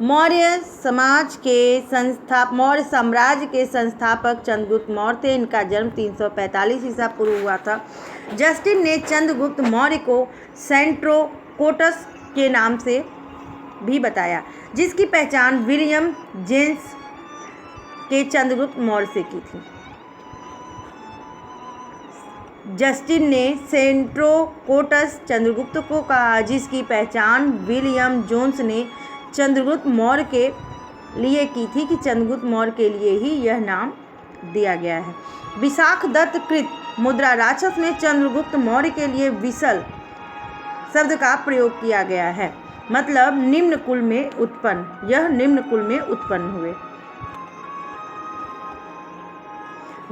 मौर्य साम्राज्य के संस्थापक चंद्रगुप्त मौर्य थे। इनका जन्म 345 ईसा पूर्व हुआ था। जस्टिन ने चंद्रगुप्त मौर्य को सेंट्रोकोटस के नाम से भी बताया, जिसकी पहचान विलियम जेम्स के चंद्रगुप्त मौर्य से की थी। जस्टिन ने सेंट्रोकोटस चंद्रगुप्त को कहा, जिसकी पहचान विलियम जोन्स ने चंद्रगुप्त मौर्य के लिए की थी कि चंद्रगुप्त मौर्य के लिए ही यह नाम दिया गया है। विशाख दत्त कृत मुद्रा राक्षस में चंद्रगुप्त मौर्य के लिए विसल शब्द का प्रयोग किया गया है, मतलब निम्न कुल में उत्पन्न। यह निम्न कुल में उत्पन्न हुए।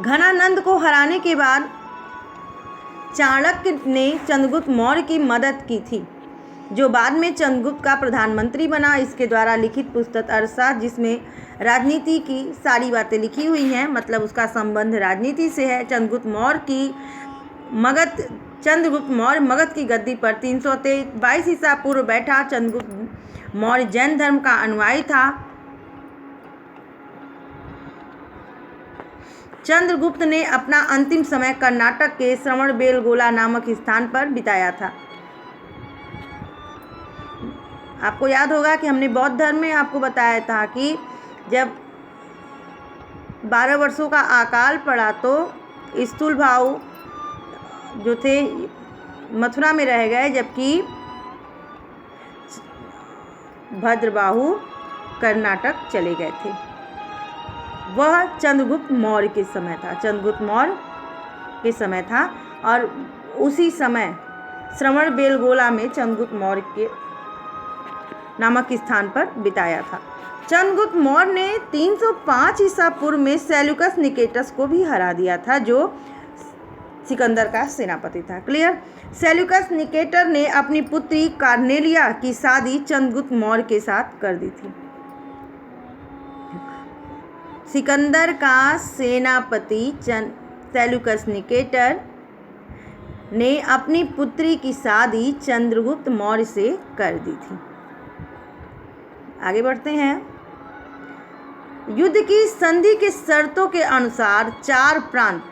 घनानंद को हराने के बाद चाणक्य ने चंद्रगुप्त मौर्य की मदद की थी, जो बाद में चंद्रगुप्त का प्रधानमंत्री बना। इसके द्वारा लिखित पुस्तक अर्थशास्त्र, जिसमें राजनीति की सारी बातें लिखी हुई हैं, मतलब उसका संबंध राजनीति से है। चंद्रगुप्त मौर्य मगध की गद्दी पर 322 ईसा पूर्व बैठा। चंद्रगुप्त मौर्य जैन धर्म का अनुयायी था। चंद्रगुप्त ने अपना अंतिम समय कर्नाटक के श्रवणबेलगोला नामक स्थान पर बिताया था। आपको याद होगा कि हमने बौद्ध धर्म में आपको बताया था कि जब 12 वर्षों का अकाल पड़ा तो स्थूलभाऊ जो थे मथुरा में रह गए, जबकि भद्रबाहु कर्नाटक चले गए थे। वह चंद्रगुप्त मौर्य के समय था। चंद्रगुप्त मौर्य के समय था और उसी समय श्रवणबेलगोला में चंद्रगुप्त मौर्य के नामक स्थान पर बिताया था। चंद्रगुप्त मौर्य ने 305 ईसा पूर्व में सेल्यूकस निकेटस को भी हरा दिया था, जो सिकंदर का सेनापति था। क्लियर। सेल्यूकस निकेटर ने अपनी पुत्री कार्नेलिया की शादी चंद्रगुप्त मौर्य के साथ कर दी थी। सिकंदर का सेनापति सेल्यूकस निकेटर ने अपनी पुत्री की शादी चंद्रगुप्त मौर्य से कर दी थी। आगे बढ़ते हैं। युद्ध की संधि के शर्तों के अनुसार 4 प्रांत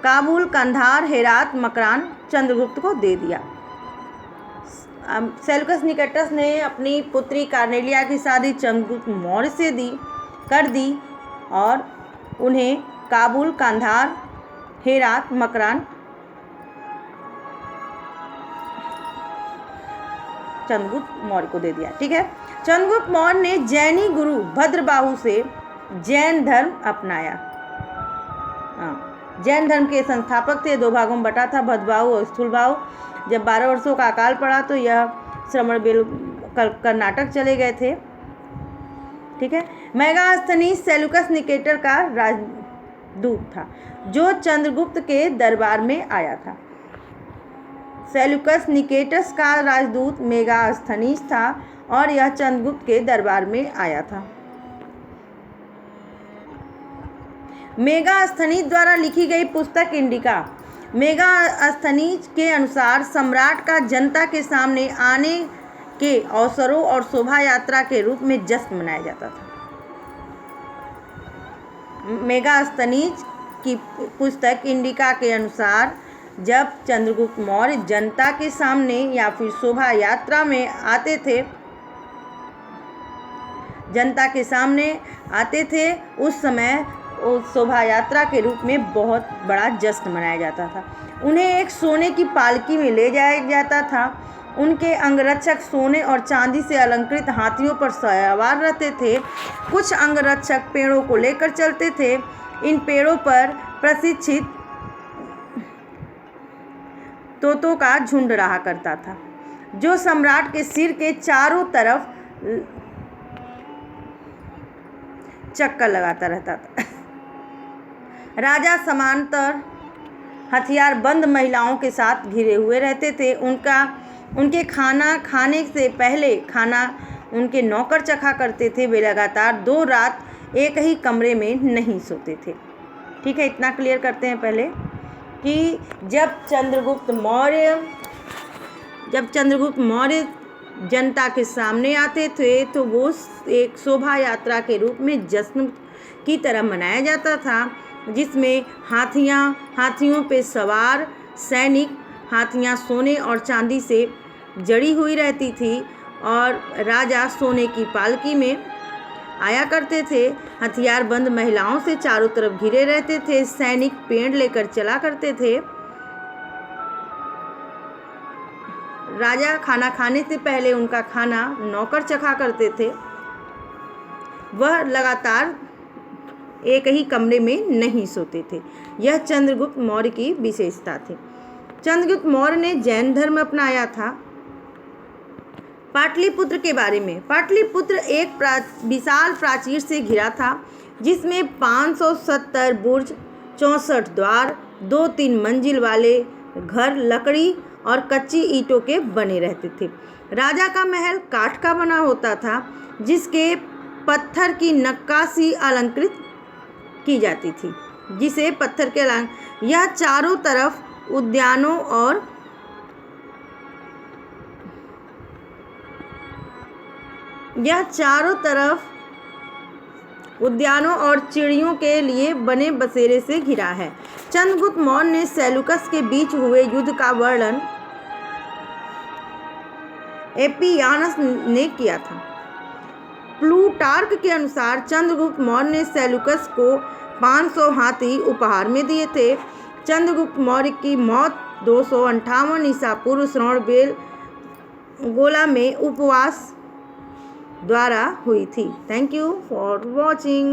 काबुल, कंधार, हेरात, मकरान चंद्रगुप्त को दे दिया। सेल्यूकस निकेटस ने अपनी पुत्री कार्नेलिया की शादी चंद्रगुप्त मौर्य से कर दी और उन्हें काबुल, कंधार, हेरात, मकरान चंद्रगुप्त मौर्य को दे दिया। ठीक है। चंद्रगुप्त मौर्य ने जैनी गुरु भद्रबाहु से जैन धर्म अपनाया। जैन धर्म के संस्थापक थे। 2 भागों में बटा था, भद्रबाहु और स्थूलबाहु। जब 12 वर्षों का अकाल पड़ा तो यह श्रवणबेल कर्नाटक चले गए थे। ठीक है। मेगास्थनीज सेल्यूकस निकेटर का राजदूत था, जो चंद्रगुप्त के दरबार में आया था। सेल्यूकस निकेटस का राजदूत मेगास्थनीज था और यह चंद्रगुप्त के दरबार में आया था। मेगास्थनीज द्वारा लिखी गई पुस्तक इंडिका। मेगास्थनीज के अनुसार सम्राट का जनता के सामने आने के अवसरों और शोभा यात्रा के रूप में जश्न मनाया जाता था। मेगास्थनीज की पुस्तक इंडिका के अनुसार जब चंद्रगुप्त मौर्य जनता के सामने या फिर शोभा यात्रा में आते थे, उस समय उस शोभा यात्रा के रूप में बहुत बड़ा जश्न मनाया जाता था। उन्हें एक सोने की पालकी में ले जाया जाता था। उनके अंगरक्षक सोने और चांदी से अलंकृत हाथियों पर सवार रहते थे। कुछ अंगरक्षक पेड़ों को लेकर चलते थे। इन पेड़ों पर प्रशिक्षित तोतों का झुंड रहा करता था, जो सम्राट के सिर के चारों तरफ चक्कर लगाता रहता था। राजा समांतर हथियार बंद महिलाओं के साथ घिरे हुए रहते थे। उनके खाना खाने से पहले खाना उनके नौकर चखा करते थे। वे लगातार 2 रात एक ही कमरे में नहीं सोते थे। ठीक है, इतना क्लियर करते हैं पहले कि जब चंद्रगुप्त मौर्य जनता के सामने आते थे तो वो एक शोभा यात्रा के रूप में जश्न की तरह मनाया जाता था, जिसमें हाथियों पे सवार सैनिक, हाथियाँ सोने और चांदी से जड़ी हुई रहती थी और राजा सोने की पालकी में आया करते थे। हथियारबंद महिलाओं से चारों तरफ घिरे रहते थे। सैनिक पेड़ लेकर चला करते थे। राजा खाना खाने से पहले उनका खाना नौकर चखा करते थे। वह लगातार एक ही कमरे में नहीं सोते थे। यह चंद्रगुप्त मौर्य की विशेषता थी। चंद्रगुप्त मौर्य ने जैन धर्म अपनाया था। पाटलिपुत्र के बारे में, पाटलिपुत्र एक विशाल प्राचीर से घिरा था, जिसमें 570 बुर्ज, 64 द्वार, 2-3 मंजिल वाले घर लकड़ी और कच्ची ईंटों के बने रहते थे। राजा का महल काठ का बना होता था, जिसके पत्थर की नक्काशी अलंकृत की जाती थी, जिसे पत्थर के यह चारों तरफ उद्यानों और चिड़ियों के लिए बने बसेरे से घिरा है। चंद्रगुप्त मौर्य ने सेल्यूकस के बीच हुए युद्ध का वर्णन एपियानस ने किया था। प्लूटार्क के अनुसार चंद्रगुप्त मौर्य ने सेल्यूकस को 500 हाथी उपहार में दिए थे। चंद्रगुप्त मौर्य की मौत 258 ईसा पूर्व श्रवणबेलगोला में उपवास द्वारा हुई थी। Thank you for watching.